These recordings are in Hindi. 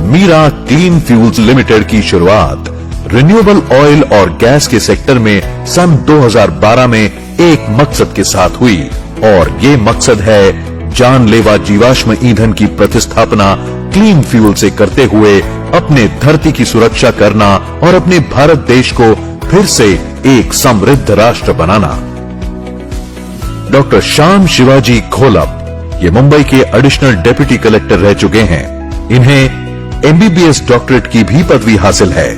मीरा क्लीन फ्यूल्स लिमिटेड की शुरुआत रिन्यूएबल ऑयल और गैस के सेक्टर में सन 2012 में एक मकसद के साथ हुई और ये मकसद है जानलेवा जीवाश्म ईंधन की प्रतिस्थापना क्लीन फ्यूल से करते हुए अपने धरती की सुरक्षा करना और अपने भारत देश को फिर से एक समृद्ध राष्ट्र बनाना। डॉक्टर श्याम शिवाजी घोलप ये मुंबई के एडिशनल डेप्यूटी कलेक्टर रह चुके हैं। इन्हें एमबीबीएस डॉक्टरेट की भी पदवी हासिल है।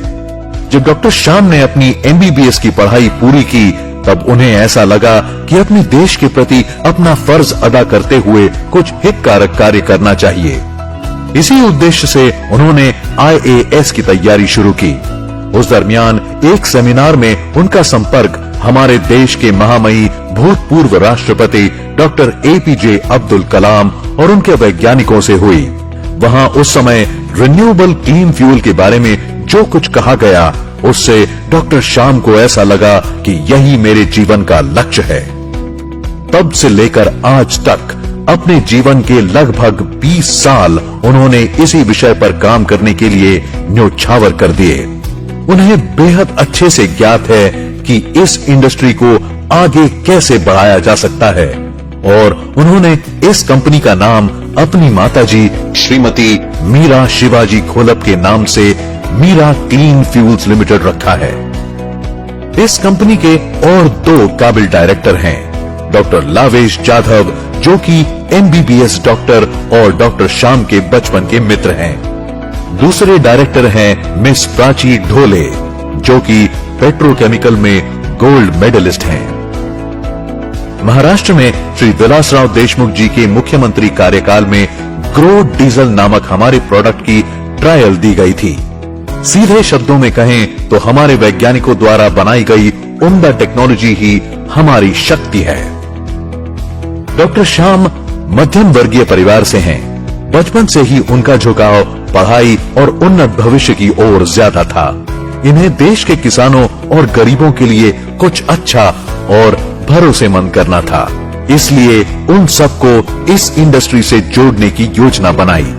जब डॉक्टर श्याम ने अपनी एमबीबीएस की पढ़ाई पूरी की तब उन्हें ऐसा लगा कि अपने देश के प्रति अपना फर्ज अदा करते हुए कुछ हितकारक कार्य करना चाहिए। इसी उद्देश्य से उन्होंने IAS की तैयारी शुरू की। उस दरमियान एक सेमिनार में उनका संपर्क हमारे देश के महामहिम भूतपूर्व राष्ट्रपति डॉक्टर APJ अब्दुल कलाम और उनके वैज्ञानिकों से हुई। वहां उस समय रिन्यूएबल क्लीन फ्यूल के बारे में जो कुछ कहा गया उससे डॉक्टर श्याम को ऐसा लगा कि यही मेरे जीवन का लक्ष्य है। तब से लेकर आज तक अपने जीवन के लगभग 20 साल उन्होंने इसी विषय पर काम करने के लिए न्योछावर कर दिए। उन्हें बेहद अच्छे से ज्ञात है कि इस इंडस्ट्री को आगे कैसे बढ़ाया जा सकता है और उन्होंने इस कंपनी का नाम अपनी माताजी श्रीमती मीरा शिवाजी घोलप के नाम से मीरा क्लीन फ्यूल्स लिमिटेड रखा है। इस कंपनी के और 2 काबिल डायरेक्टर हैं, डॉक्टर लावेश जाधव जो कि एमबीबीएस डॉक्टर और डॉक्टर श्याम के बचपन के मित्र हैं। दूसरे डायरेक्टर हैं मिस प्राची ढोले जो कि पेट्रोकेमिकल में गोल्ड मेडलिस्ट हैं। महाराष्ट्र में श्री विलासराव देशमुख जी के मुख्यमंत्री कार्यकाल में ग्रो डीजल नामक हमारे प्रोडक्ट की ट्रायल दी गई थी। सीधे शब्दों में कहें तो हमारे वैज्ञानिकों द्वारा बनाई गई उम्दा टेक्नोलॉजी ही हमारी शक्ति है। डॉक्टर श्याम मध्यम वर्गीय परिवार से हैं। बचपन से ही उनका झुकाव पढ़ाई और उन्नत भविष्य की ओर ज्यादा था। इन्हें देश के किसानों और गरीबों के लिए कुछ अच्छा और भरोसेमंद करना था, इसलिए उन सबको इस इंडस्ट्री से जोड़ने की योजना बनाई।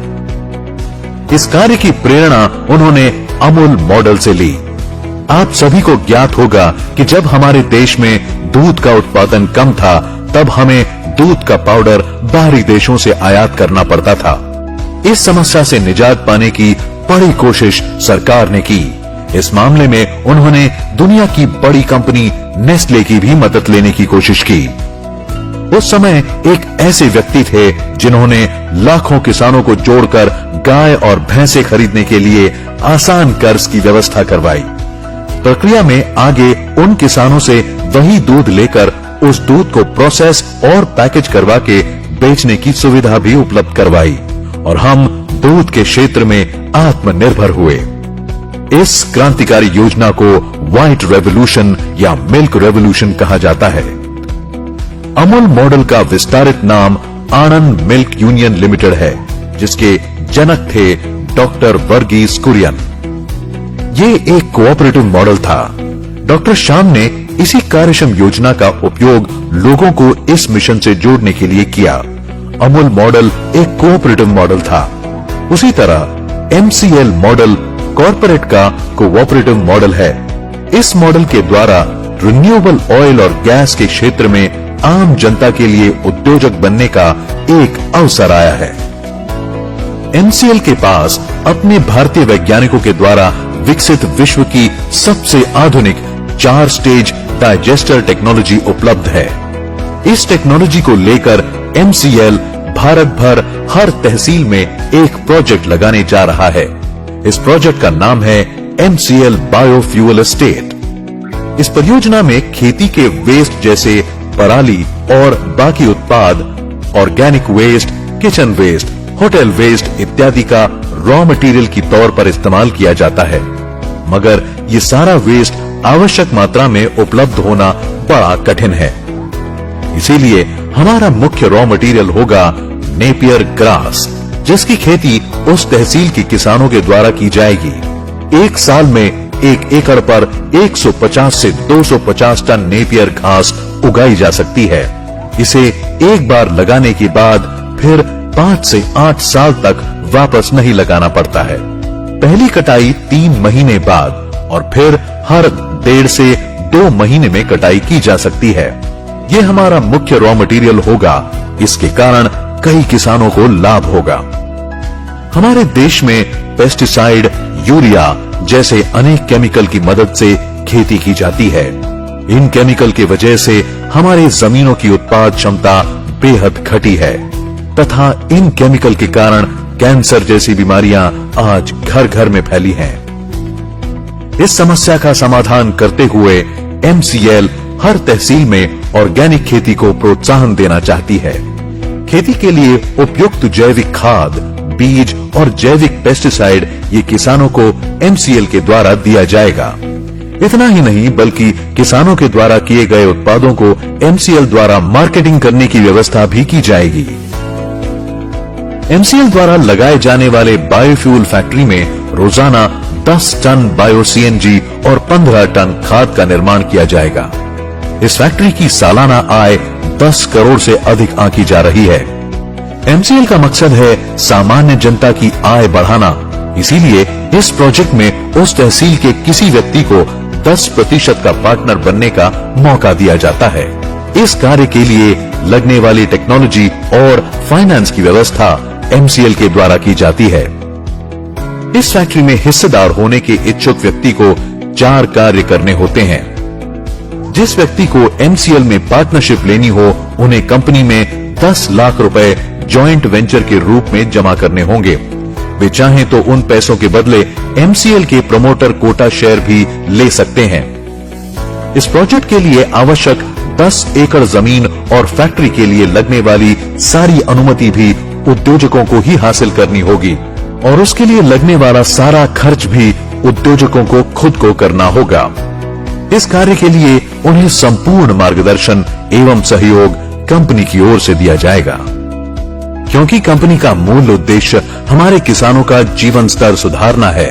इस कार्य की प्रेरणा उन्होंने अमूल मॉडल से ली। आप सभी को ज्ञात होगा कि जब हमारे देश में दूध का उत्पादन कम था तब हमें दूध का पाउडर बाहरी देशों से आयात करना पड़ता था। इस समस्या से निजात पाने की बड़ी कोशिश सरकार ने की। इस मामले में उन्होंने दुनिया की बड़ी कंपनी नेस्ले की भी मदद लेने की कोशिश की। उस समय एक ऐसे व्यक्ति थे जिन्होंने लाखों किसानों को जोड़कर गाय और भैंसे खरीदने के लिए आसान कर्ज की व्यवस्था करवाई। प्रक्रिया में आगे उन किसानों से वही दूध लेकर उस दूध को प्रोसेस और पैकेज करवा के बेचने की सुविधा भी उपलब्ध करवाई और हम दूध के क्षेत्र में आत्मनिर्भर हुए। इस क्रांतिकारी योजना को व्हाइट रेवोल्यूशन या मिल्क रेवोल्यूशन कहा जाता है। अमूल मॉडल का विस्तारित नाम आनंद मिल्क यूनियन लिमिटेड है, जिसके जनक थे डॉक्टर वर्गीस कुरियन। ये एक कोऑपरेटिव मॉडल था। डॉक्टर श्याम ने इसी कार्यक्षम योजना का उपयोग लोगों को इस मिशन से जोड़ने के लिए किया। अमूल मॉडल एक कोऑपरेटिव मॉडल था। उसी तरह MCL मॉडल कॉर्पोरेट का कोऑपरेटिव मॉडल है। इस मॉडल के द्वारा रिन्यूएबल ऑयल और गैस के क्षेत्र में आम जनता के लिए उद्योजक बनने का एक अवसर आया है। MCL के पास अपने भारतीय वैज्ञानिकों के द्वारा विकसित विश्व की सबसे आधुनिक 4 स्टेज डाइजेस्टर टेक्नोलॉजी उपलब्ध है। इस टेक्नोलॉजी को लेकर MCL भारत भर हर तहसील में एक प्रोजेक्ट लगाने जा रहा है। इस प्रोजेक्ट का नाम है MCL बायोफ्यूल एस्टेट। इस परियोजना में खेती के वेस्ट जैसे पराली और बाकी उत्पाद, organic waste, kitchen waste, hotel waste इत्यादि का रॉ मटेरियल की तौर पर इस्तेमाल किया जाता है, मगर ये सारा वेस्ट आवश्यक मात्रा में उपलब्ध होना बड़ा कठिन है। इसीलिए हमारा मुख्य रॉ मटेरियल होगा नेपियर ग्रास, जिसकी खेती उस तहसील के किसानों के द्वारा की जाएगी। एक साल में 1 एकड़ पर 150 से 250 टन नेपियर घास उगाई जा सकती है। इसे एक बार लगाने के बाद फिर 5 से 8 साल तक वापस नहीं लगाना पड़ता है। पहली कटाई 3 महीने बाद और फिर हर 1.5 से 2 महीने में कटाई की जा सकती है। ये हमारा मुख्य रॉ मटेरियल होगा। इसके कारण कई किसानों को लाभ होगा। हमारे देश में पेस्टिसाइड, यूरिया जैसे अनेक केमिकल की मदद से खेती की जाती है। इन केमिकल की वजह से हमारे जमीनों की उत्पाद क्षमता बेहद घटी है तथा इन केमिकल के कारण कैंसर जैसी बीमारियां आज घर घर में फैली हैं। इस समस्या का समाधान करते हुए MCL हर तहसील में ऑर्गेनिक खेती को प्रोत्साहन देना चाहती है। खेती के लिए उपयुक्त जैविक खाद, बीज और जैविक पेस्टिसाइड ये किसानों को MCL के द्वारा दिया जाएगा। इतना ही नहीं बल्कि किसानों के द्वारा किए गए उत्पादों को MCL द्वारा मार्केटिंग करने की व्यवस्था भी की जाएगी। MCL द्वारा लगाए जाने वाले बायोफ्यूल फैक्ट्री में रोजाना 10 टन बायो CNG और 15 टन खाद का निर्माण किया जाएगा। इस फैक्ट्री की सालाना आय 10 करोड़ से अधिक आंकी जा रही है। MCL का मकसद है सामान्य जनता की आय बढ़ाना। इसीलिए इस प्रोजेक्ट में उस तहसील के किसी व्यक्ति को 10% का पार्टनर बनने का मौका दिया जाता है। इस कार्य के लिए लगने वाली टेक्नोलॉजी और फाइनेंस की व्यवस्था MCL के द्वारा की जाती है। इस फैक्ट्री में हिस्सेदार होने के इच्छुक व्यक्ति को 4 कार्य करने होते हैं। जिस व्यक्ति को MCL में पार्टनरशिप लेनी हो उन्हें कंपनी में 10 लाख रुपए जॉइंट वेंचर के रूप में जमा करने होंगे। वे चाहें तो उन पैसों के बदले MCL के प्रमोटर कोटा शेयर भी ले सकते हैं। इस प्रोजेक्ट के लिए आवश्यक 10 एकड़ जमीन और फैक्ट्री के लिए लगने वाली सारी अनुमति भी उद्योजकों को ही हासिल करनी होगी और उसके लिए लगने वाला सारा खर्च भी उद्योजकों को खुद को करना होगा। इस कार्य के लिए उन्हें संपूर्ण मार्गदर्शन एवं सहयोग कंपनी की ओर से दिया जाएगा। क्योंकि कंपनी का मूल उद्देश्य हमारे किसानों का जीवन स्तर सुधारना है,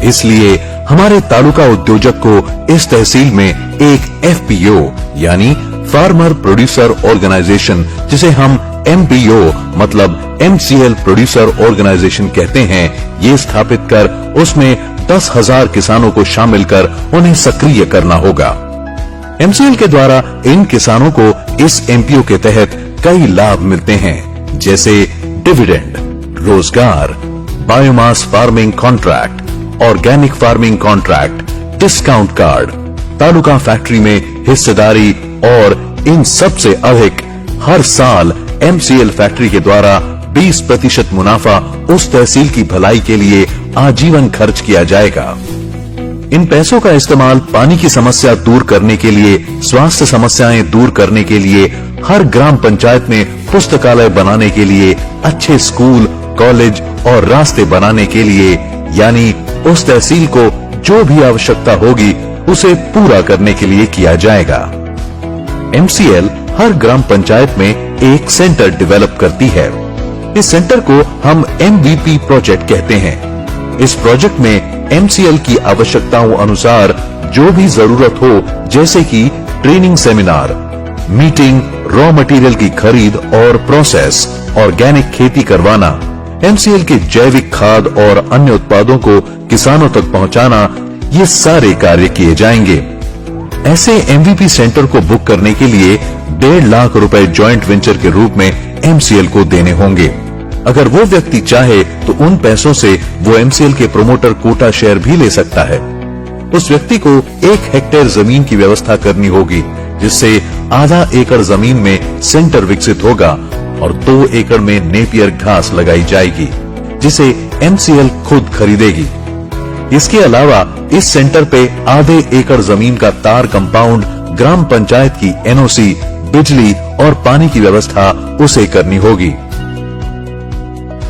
इसलिए हमारे तालुका उद्योजक को इस तहसील में एक FPO यानी फार्मर प्रोड्यूसर ऑर्गेनाइजेशन, जिसे हम MPO मतलब MCL प्रोड्यूसर ऑर्गेनाइजेशन कहते हैं, ये स्थापित कर उसमें 10,000 किसानों को शामिल कर उन्हें सक्रिय करना होगा। MCL के द्वारा इन किसानों को इस MPO के तहत कई लाभ मिलते हैं, जैसे डिविडेंड, रोजगार, biomass farming contract, organic farming contract, discount card, taluka factory में हिस्सेदारी और इन सबसे अधिक हर साल MCL फैक्ट्री के द्वारा 20% मुनाफा उस तहसील की भलाई के लिए आजीवन खर्च किया जाएगा। इन पैसों का इस्तेमाल पानी की समस्या दूर करने के लिए, स्वास्थ्य समस्याएं दूर करने के लिए, हर ग्राम पंचायत में पुस्तकालय बनाने के लिए, अच्छे स्कूल, कॉलेज और रास्ते बनाने के लिए, यानी उस तहसील को जो भी आवश्यकता होगी उसे पूरा करने के लिए किया जाएगा। MCL हर ग्राम पंचायत में एक सेंटर डेवलप करती है। इस सेंटर को हम MVP प्रोजेक्ट कहते हैं। इस प्रोजेक्ट में MCL की आवश्यकताओं अनुसार जो भी जरूरत हो, जैसे कि training seminar, meeting, raw material की खरीद और प्रोसेस, ऑर्गेनिक खेती करवाना, MCL के जैविक खाद और अन्य उत्पादों को किसानों तक पहुंचाना, ये सारे कार्य किए जाएंगे। ऐसे MVP सेंटर को बुक करने के लिए 1.5 लाख रुपए जॉइंट वेंचर के रूप में MCL को देने होंगे। अगर वो व्यक्ति चाहे तो उन पैसों से वो MCL के प्रमोटर कोटा शेयर भी ले सकता है। उस व्यक्ति को 1 हेक्टेयर जमीन की व्यवस्था करनी होगी, जिससे आधा एकड़ जमीन में सेंटर विकसित होगा और 2 एकड़ में नेपियर घास लगाई जाएगी, जिसे MCL खुद खरीदेगी। इसके अलावा इस सेंटर पे आधे एकड़ जमीन का तार कंपाउंड, ग्राम पंचायत की NOC, बिजली और पानी की व्यवस्था उसे करनी होगी।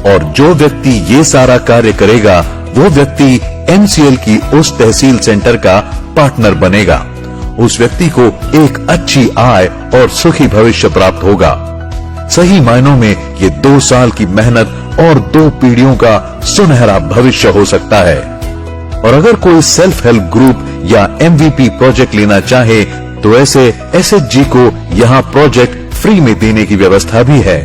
और जो व्यक्ति ये सारा कार्य करेगा वो व्यक्ति MCL की उस तहसील सेंटर का पार्टनर बनेगा। उस व्यक्ति को एक अच्छी आय और सुखी भविष्य प्राप्त होगा। सही मायनों में ये 2 साल की मेहनत और 2 पीढ़ियों का सुनहरा भविष्य हो सकता है। और अगर कोई सेल्फ हेल्प ग्रुप या MVP प्रोजेक्ट लेना चाहे तो ऐसे SHG को यहाँ प्रोजेक्ट फ्री में देने की व्यवस्था भी है।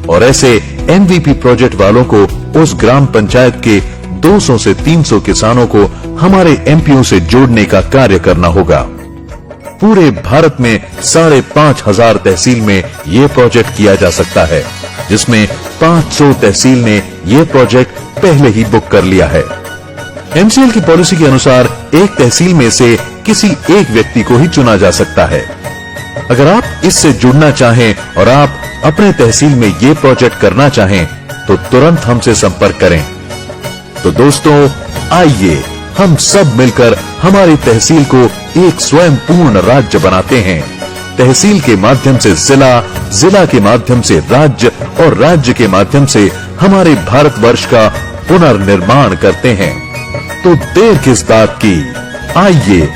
और ऐसे MVP प्रोजेक्ट वालों को उस ग्राम पंचायत के 200 से 300 किसानों को हमारे एमपीओ से जोड़ने का कार्य करना होगा। पूरे भारत में 5,500 तहसील में ये प्रोजेक्ट किया जा सकता है, जिसमें 500 तहसील ने ये प्रोजेक्ट पहले ही बुक कर लिया है। एमसीएल की पॉलिसी के अनुसार एक तहसील में से किसी एक व्यक्ति को ही चुना जा सकता है। अगर आप इससे जुड़ना चाहें और आप अपने तहसील में ये प्रोजेक्ट करना चाहें तो तुरंत हमसे संपर्क करें। तो दोस्तों, आइए हम सब मिलकर हमारी तहसील को एक स्वयं पूर्ण राज्य बनाते हैं। तहसील के माध्यम से जिला, जिला के माध्यम से राज्य और राज्य के माध्यम से हमारे भारतवर्ष का पुनर्निर्माण करते हैं। तो देर किस बात की, आइए